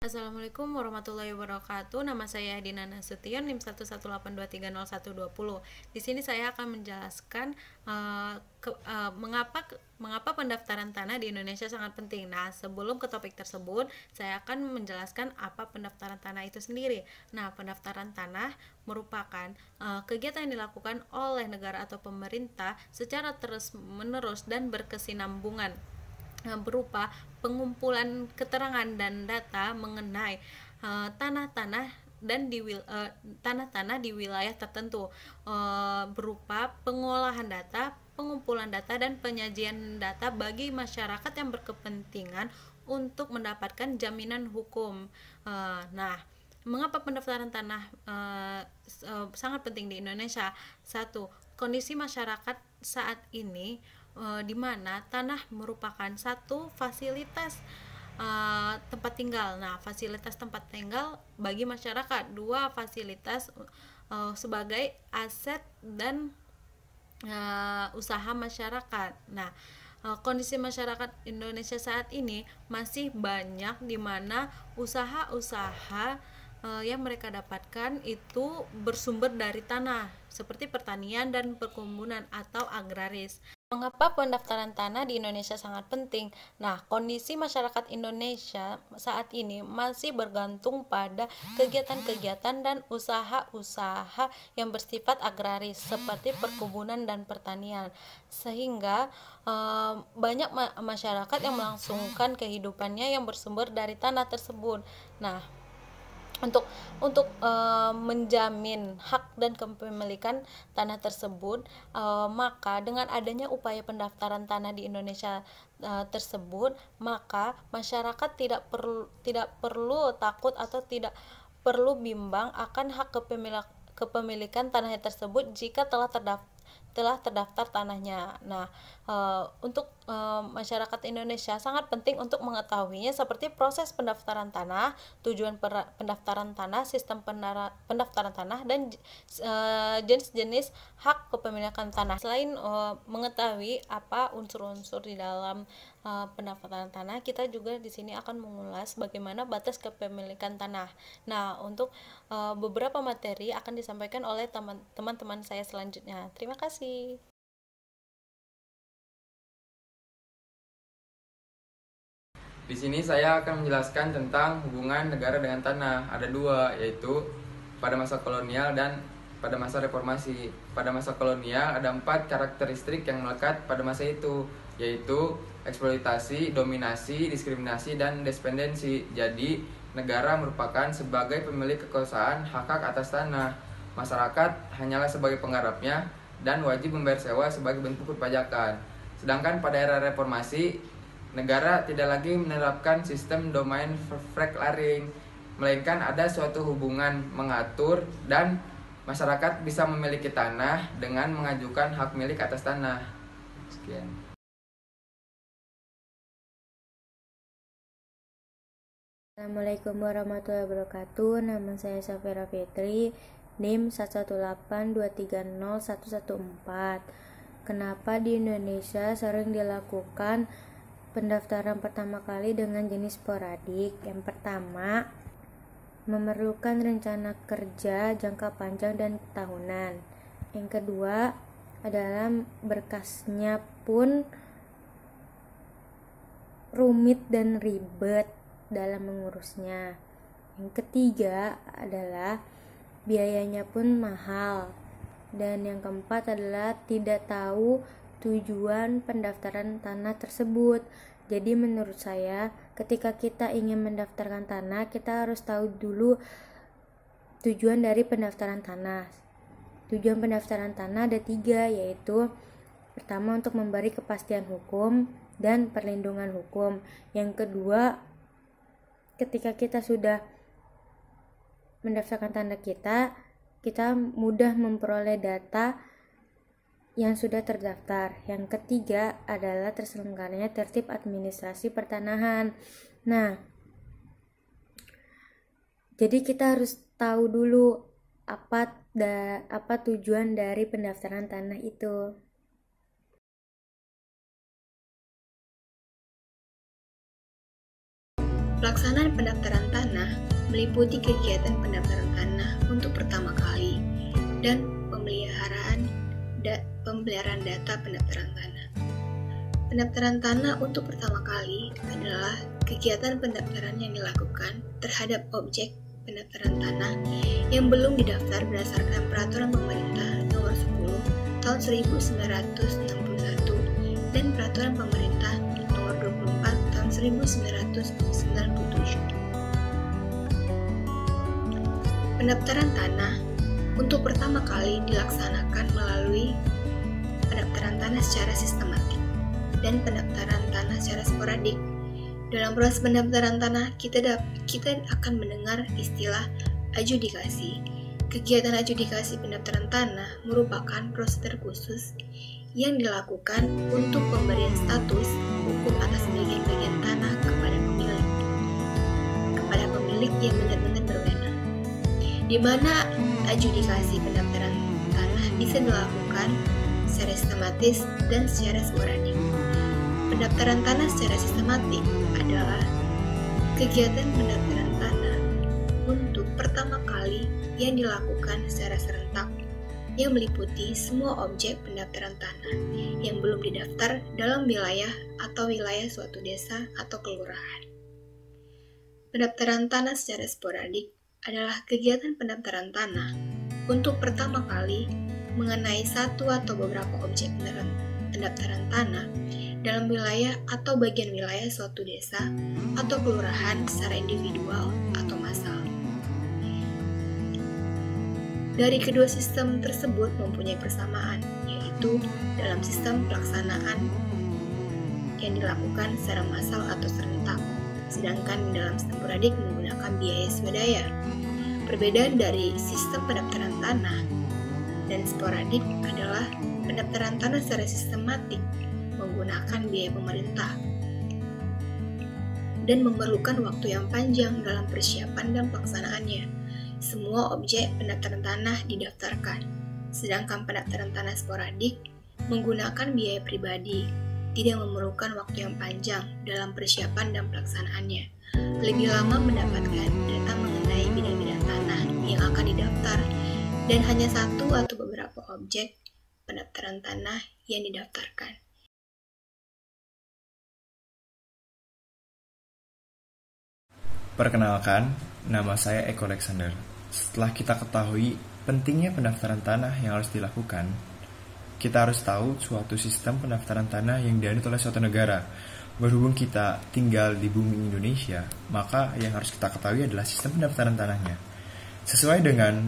Assalamualaikum warahmatullahi wabarakatuh. Nama saya Dina Nasution, NIM 118230120. Di sini saya akan menjelaskan mengapa pendaftaran tanah di Indonesia sangat penting. Nah, sebelum ke topik tersebut, saya akan menjelaskan apa pendaftaran tanah itu sendiri. Nah, pendaftaran tanah merupakan kegiatan yang dilakukan oleh negara atau pemerintah secara terus-menerus dan berkesinambungan, berupa pengumpulan keterangan dan data mengenai tanah-tanah tanah-tanah di wilayah tertentu, berupa pengolahan data, pengumpulan data dan penyajian data bagi masyarakat yang berkepentingan untuk mendapatkan jaminan hukum. Nah, mengapa pendaftaran tanah sangat penting di Indonesia? Satu, kondisi masyarakat saat ini, di mana tanah merupakan satu fasilitas tempat tinggal. Nah, fasilitas tempat tinggal bagi masyarakat. Dua, fasilitas sebagai aset dan usaha masyarakat. Nah, kondisi masyarakat Indonesia saat ini masih banyak di mana usaha-usaha yang mereka dapatkan itu bersumber dari tanah, seperti pertanian dan perkebunan atau agraris. Mengapa pendaftaran tanah di Indonesia sangat penting? Nah, kondisi masyarakat Indonesia saat ini masih bergantung pada kegiatan-kegiatan dan usaha-usaha yang bersifat agraris seperti perkebunan dan pertanian, sehingga banyak masyarakat yang melangsungkan kehidupannya yang bersumber dari tanah tersebut. Nah, untuk menjamin hak dan kepemilikan tanah tersebut, maka dengan adanya upaya pendaftaran tanah di Indonesia tersebut, maka masyarakat tidak perlu takut atau tidak perlu bimbang akan hak kepemilikan tanah tersebut jika telah terdaftar tanahnya. Nah, masyarakat Indonesia sangat penting untuk mengetahuinya, seperti proses pendaftaran tanah, tujuan pendaftaran tanah, sistem pendaftaran tanah, dan jenis-jenis hak kepemilikan tanah. Selain mengetahui apa unsur-unsur di dalam pendaftaran tanah, kita juga di sini akan mengulas bagaimana batas kepemilikan tanah. Nah, untuk beberapa materi akan disampaikan oleh teman-teman saya selanjutnya. Terima kasih. Di sini saya akan menjelaskan tentang hubungan negara dengan tanah. Ada dua, yaitu pada masa kolonial dan pada masa reformasi. Pada masa kolonial ada 4 karakteristik yang melekat pada masa itu, yaitu eksploitasi, dominasi, diskriminasi, dan dependensi. Jadi, negara merupakan sebagai pemilik kekuasaan hak-hak atas tanah. Masyarakat hanyalah sebagai penggarapnya dan wajib membayar sewa sebagai bentuk perpajakan. Sedangkan pada era reformasi, negara tidak lagi menerapkan sistem domain fracklaring, melainkan ada suatu hubungan mengatur dan masyarakat bisa memiliki tanah dengan mengajukan hak milik atas tanah. Sekian. Assalamualaikum warahmatullahi wabarakatuh. Nama saya Safira Fitri, NIM 118230114. Kenapa di Indonesia sering dilakukan pendaftaran pertama kali dengan jenis sporadik? Yang pertama, memerlukan rencana kerja jangka panjang dan tahunan. Yang kedua adalah berkasnya pun rumit dan ribet dalam mengurusnya. Yang ketiga adalah biayanya pun mahal. Dan yang keempat adalah tidak tahu tujuan pendaftaran tanah tersebut. Jadi menurut saya, ketika kita ingin mendaftarkan tanah, kita harus tahu dulu tujuan dari pendaftaran tanah. Tujuan pendaftaran tanah ada 3, yaitu pertama untuk memberi kepastian hukum dan perlindungan hukum. Yang kedua, ketika kita sudah mendaftarkan tanah kita mudah memperoleh data yang sudah terdaftar. Yang ketiga adalah terselenggaranya tertib administrasi pertanahan. Nah, jadi kita harus tahu dulu apa tujuan dari pendaftaran tanah itu. Pelaksanaan pendaftaran tanah meliputi kegiatan pendaftaran tanah untuk pertama kali dan pemeliharaan data pendaftaran tanah. Pendaftaran tanah untuk pertama kali adalah kegiatan pendaftaran yang dilakukan terhadap objek pendaftaran tanah yang belum didaftar berdasarkan Peraturan Pemerintah Nomor 10 Tahun 1961 dan Peraturan Pemerintah Nomor 24 Tahun 1997. Pendaftaran tanah untuk pertama kali dilaksanakan melalui pendaftaran tanah secara sistematik dan pendaftaran tanah secara sporadik. Dalam proses pendaftaran tanah, kita akan mendengar istilah adjudikasi. Kegiatan adjudikasi pendaftaran tanah merupakan prosedur khusus yang dilakukan untuk pemberian status hukum atas bagian-bagian tanah kepada pemilik yang benar-benar berwenang, di mana adjudikasi pendaftaran tanah bisa dilakukan secara sistematis dan secara sporadik. Pendaftaran tanah secara sistematik adalah kegiatan pendaftaran tanah untuk pertama kali yang dilakukan secara serentak yang meliputi semua objek pendaftaran tanah yang belum didaftar dalam wilayah suatu desa atau kelurahan. Pendaftaran tanah secara sporadik adalah kegiatan pendaftaran tanah untuk pertama kali mengenai satu atau beberapa objek pendaftaran tanah dalam wilayah atau bagian wilayah suatu desa atau kelurahan secara individual atau massal. Dari kedua sistem tersebut mempunyai persamaan, yaitu dalam sistem pelaksanaan yang dilakukan secara massal atau serentak, sedangkan dalam sistem sporadik menggunakan biaya swadaya. Perbedaan dari sistem pendaftaran tanah dan sporadik adalah pendaftaran tanah secara sistematik menggunakan biaya pemerintah dan memerlukan waktu yang panjang dalam persiapan dan pelaksanaannya. Semua objek pendaftaran tanah didaftarkan, sedangkan pendaftaran tanah sporadik menggunakan biaya pribadi, tidak memerlukan waktu yang panjang dalam persiapan dan pelaksanaannya. Lebih lama mendapatkan data mengenai bidang-bidang tanah yang akan didaftar dan hanya satu atau beberapa objek pendaftaran tanah yang didaftarkan. Perkenalkan, nama saya Eko Alexander. Setelah kita ketahui pentingnya pendaftaran tanah yang harus dilakukan, kita harus tahu suatu sistem pendaftaran tanah yang dianut oleh suatu negara. Berhubung kita tinggal di bumi Indonesia, maka yang harus kita ketahui adalah sistem pendaftaran tanahnya. Sesuai dengan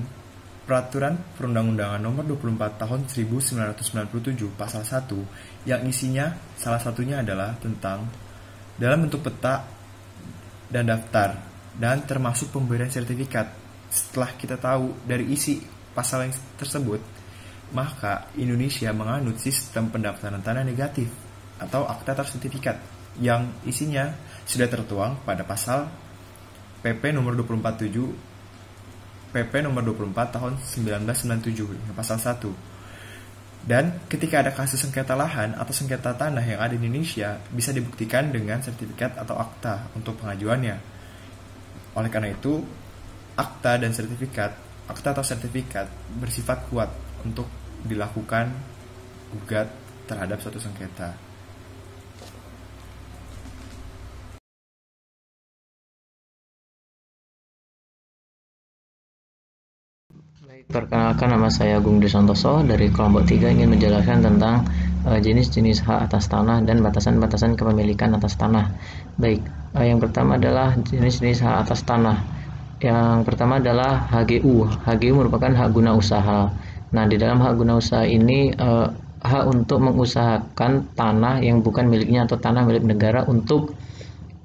Peraturan Perundang-undangan Nomor 24 Tahun 1997 Pasal 1 yang isinya salah satunya adalah tentang dalam bentuk peta dan daftar dan termasuk pemberian sertifikat. Setelah kita tahu dari isi pasal yang tersebut, maka Indonesia menganut sistem pendaftaran tanah negatif atau akta atau sertifikat yang isinya sudah tertuang pada pasal PP nomor 24 tahun 1997 pasal 1. Dan ketika ada kasus sengketa lahan atau sengketa tanah yang ada di Indonesia, bisa dibuktikan dengan sertifikat atau akta untuk pengajuannya. Oleh karena itu, akta atau sertifikat bersifat kuat untuk dilakukan gugat terhadap suatu sengketa. Perkenalkan, nama saya Agung Dwi Santoso dari kelompok 3 ingin menjelaskan tentang jenis-jenis hak atas tanah dan batasan-batasan kepemilikan atas tanah. Baik, yang pertama adalah jenis-jenis hak atas tanah. Yang pertama adalah HGU. HGU merupakan hak guna usaha. Nah, di dalam hak guna usaha ini hak untuk mengusahakan tanah yang bukan miliknya atau tanah milik negara untuk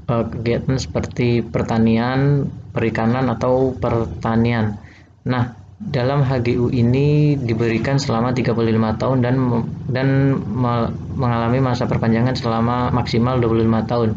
kegiatan seperti pertanian, perikanan atau pertanian. Nah, dalam HGU ini diberikan selama 35 tahun dan mengalami masa perpanjangan selama maksimal 25 tahun.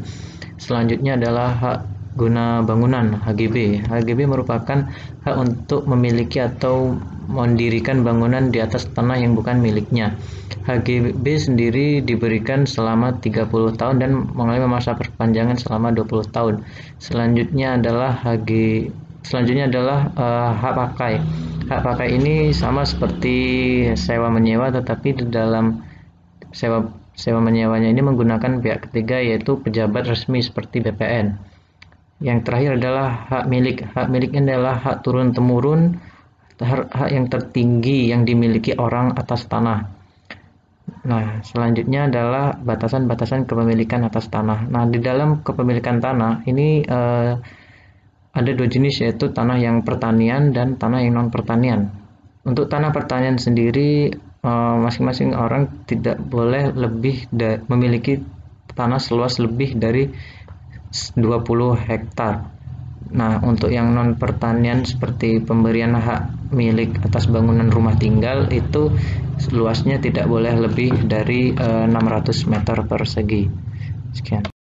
Selanjutnya adalah hak guna bangunan HGB. HGB merupakan hak untuk memiliki atau mendirikan bangunan di atas tanah yang bukan miliknya. HGB sendiri diberikan selama 30 tahun dan mengalami masa perpanjangan selama 20 tahun. Selanjutnya adalah hak pakai. Hak pakai ini sama seperti sewa menyewa, tetapi di dalam sewa menyewanya ini menggunakan pihak ketiga, yaitu pejabat resmi seperti BPN. Yang terakhir adalah hak milik. Hak milik ini adalah hak turun-temurun, hak yang tertinggi yang dimiliki orang atas tanah. Nah, selanjutnya adalah batasan-batasan kepemilikan atas tanah. Nah, di dalam kepemilikan tanah ini ada dua jenis, yaitu tanah yang pertanian dan tanah yang non-pertanian. Untuk tanah pertanian sendiri, masing-masing orang tidak boleh memiliki tanah seluas lebih dari 20 hektar. Nah, untuk yang non pertanian seperti pemberian hak milik atas bangunan rumah tinggal, itu luasnya tidak boleh lebih dari 600 meter persegi. Sekian.